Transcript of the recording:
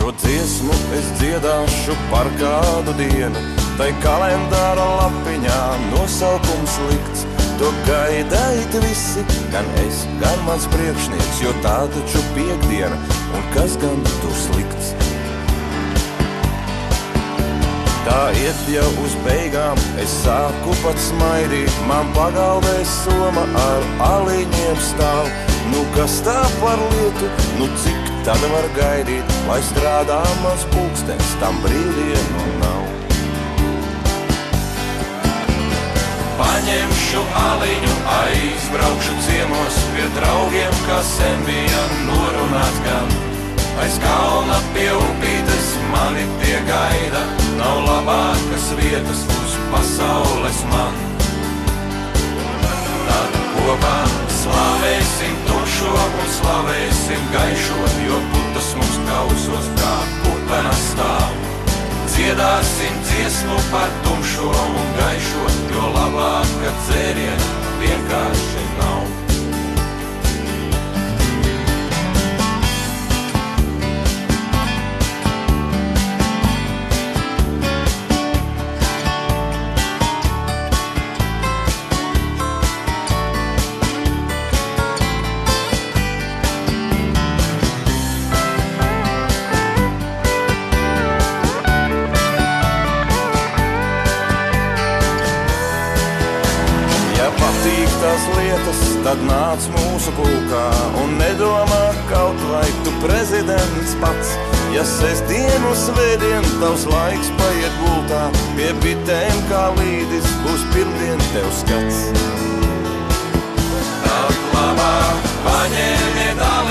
Šo dziesmu es dziedāšu par kādu dienu, tai kalendāra lapiņā nosaukums likts. To gaidājat visi, gan es, gan mans priekšnieks, jo tā taču piekdiena, un kas gan tur slikts. Tā iet jau uz beigām, es sāku pat smaidīt, man pagalvē soma ar aliņiem stāv. Nu kas tā par lietu, nu cik tad var gaidīt, lai strādā mans pulkstens, tam brīvdienu nav. Paņemšu aliņu, aizbraukšu ciemos pie draugiem, kas sen bija norunāts gan. Aiz kalna pie upītes mani tie gaida, nav labākas vietas uz pasaules man. Tad kopā slavēsim tumšo un slavēsim gaišo, jo putas mums kausos kā pupenas stāv. Dziedāsim dziesmu par tumšo un gaišo, jo labāka dzēriena vienkārši nav. Tās lietas, tad nāc mūsu pulkā un nedomā kaut vai tu prezidents pats. Ja sestdien un svētdien tavs laiks paiet gultā, pie bitēm kā līdis būs pirmdien tev skats. Tad labāk paņēmiet aliņu,